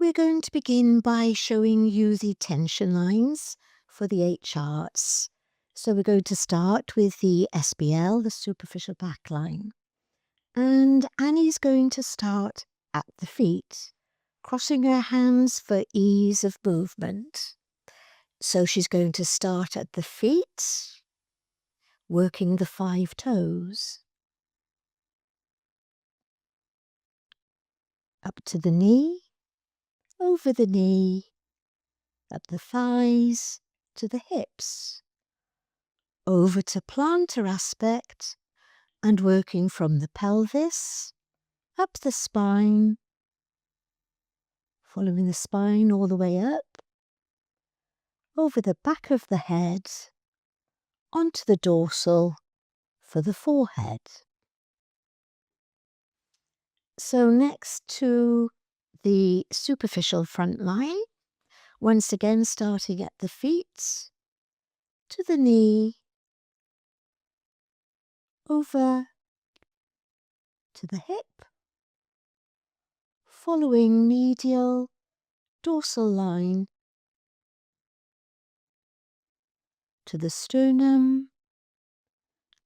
We're going to begin by showing you the tension lines for the 8 charts. So we're going to start with the SBL, the superficial back line. And Annie's going to start at the feet, crossing her hands for ease of movement. So she's going to start at the feet, working the 5 toes. Up to the knee, over the knee, up the thighs, to the hips. Over to plantar aspect and working from the pelvis, up the spine, following the spine all the way up, over the back of the head, onto the dorsal for the forehead. So next to the superficial front line, once again starting at the feet, to the knee, over to the hip, following medial dorsal line to the sternum,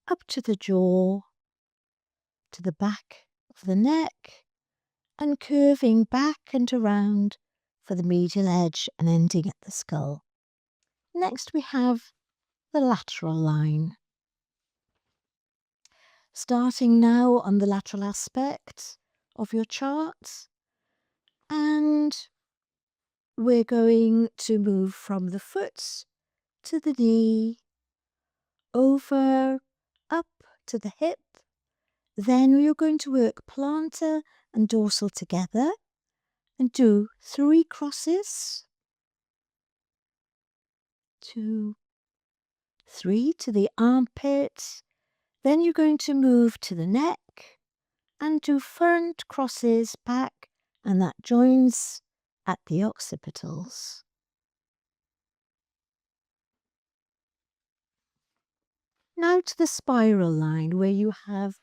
up to the jaw, to the back of the neck, and curving back and around for the medial edge and ending at the skull. Next we have the lateral line. Starting now on the lateral aspect of your chart, and we're going to move from the foot to the knee, over, up to the hip. Then you're going to work plantar and dorsal together and do 3 crosses. 2, 3 to the armpit. Then you're going to move to the neck and do front crosses back, and that joins at the occipitals. Now to the spiral line where you have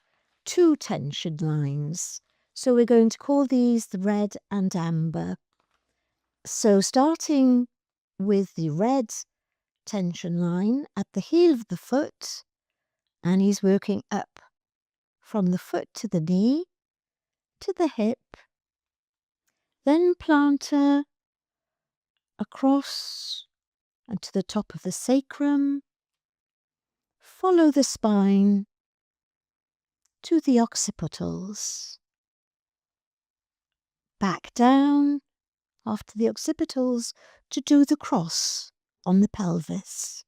2 tension lines. So we're going to call these the red and amber. So starting with the red tension line at the heel of the foot, and he's working up from the foot to the knee, to the hip, then plantar across and to the top of the sacrum, follow the spine to the occipitals, back down after the occipitals to do the cross on the pelvis.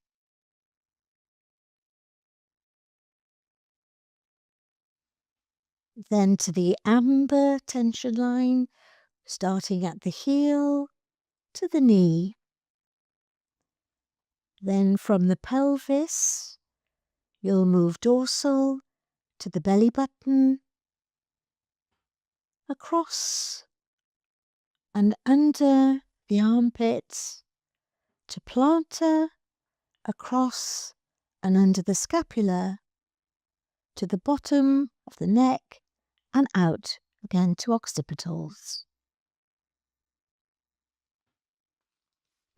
Then to the amber tension line, starting at the heel to the knee. Then from the pelvis, you'll move dorsal to the belly button, across and under the armpits, to plantar, across and under the scapula, to the bottom of the neck and out again to occipitals.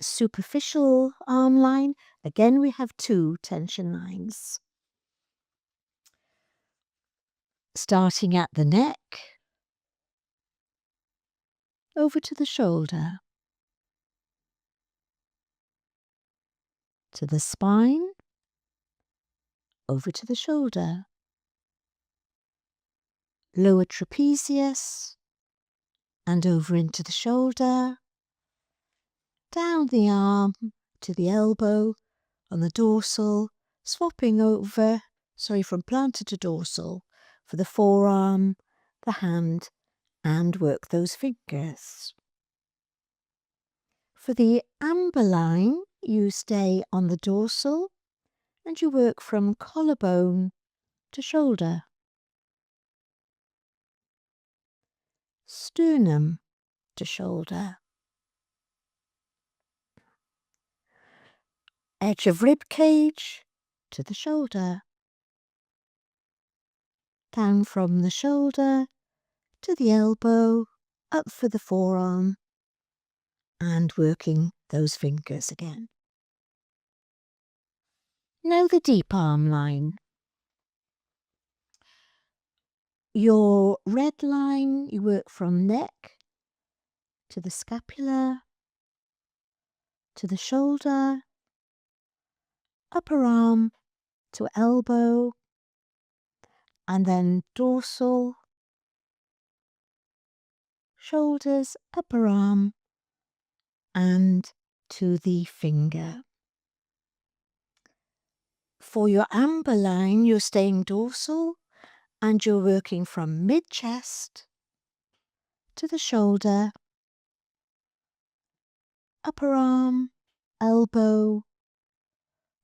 Superficial arm line, again we have 2 tension lines. Starting at the neck, over to the shoulder, to the spine, over to the shoulder, lower trapezius, and over into the shoulder, down the arm to the elbow on the dorsal, swapping over, from plantar to dorsal for the forearm, the hand, and work those fingers. For the amber line, you stay on the dorsal and you work from collarbone to shoulder, sternum to shoulder, edge of rib cage to the shoulder, down from the shoulder to the elbow, up for the forearm, and working those fingers again. Now the deep arm line. Your red line, you work from neck to the scapula, to the shoulder, upper arm to elbow, and then dorsal, shoulders, upper arm, and to the finger. For your amber line, you're staying dorsal and you're working from mid-chest to the shoulder, upper arm, elbow,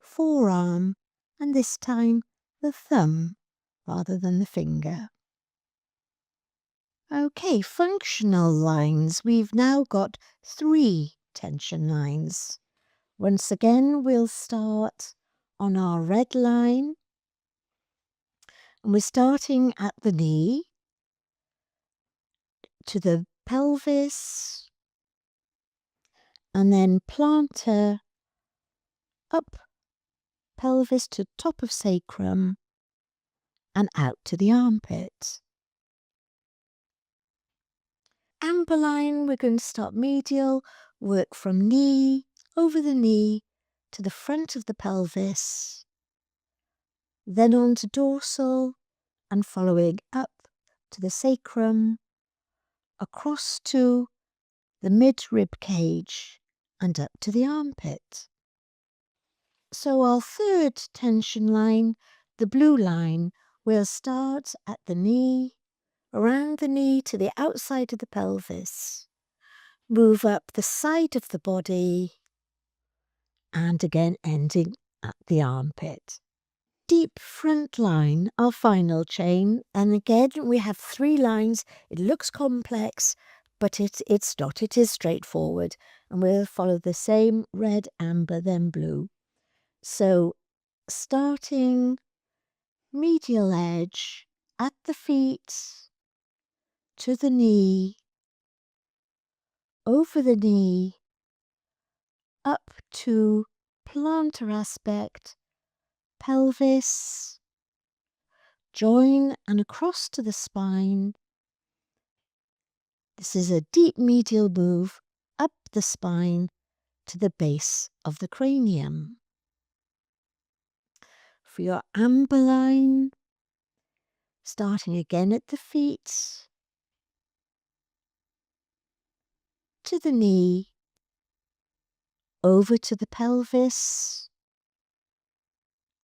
forearm, and this time the thumb rather than the finger. Okay, functional lines. We've now got 3 tension lines. Once again, we'll start on our red line. And we're starting at the knee to the pelvis, and then plantar up pelvis to top of sacrum and out to the armpit. Amber line, we're going to start medial, work from knee, over the knee, to the front of the pelvis, then on to dorsal, and following up to the sacrum, across to the mid-rib cage, and up to the armpit. So our third tension line, the blue line, will start at the knee, around the knee to the outside of the pelvis, move up the side of the body, and again ending at the armpit. Deep front line, our final chain, and again we have 3 lines. It looks complex, but it's not. It is straightforward, and we'll follow the same red, amber, then blue. So starting medial edge at the feet, to the knee, over the knee, up to plantar aspect, pelvis, join and across to the spine. This is a deep medial move up the spine to the base of the cranium. For your amber line, starting again at the feet, to the knee, over to the pelvis,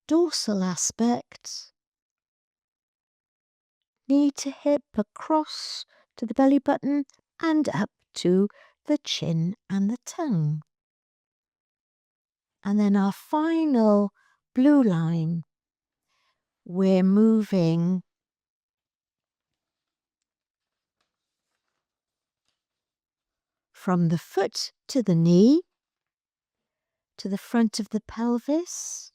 dorsal aspect, knee to hip, across to the belly button, and up to the chin and the tongue. And then our final blue line, we're moving from the foot to the knee, to the front of the pelvis,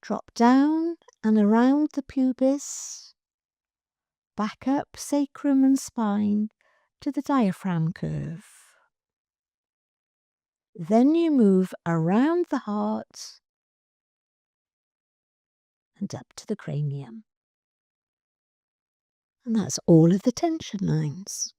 drop down and around the pubis, back up sacrum and spine to the diaphragm curve. Then you move around the heart and up to the cranium. And that's all of the tension lines.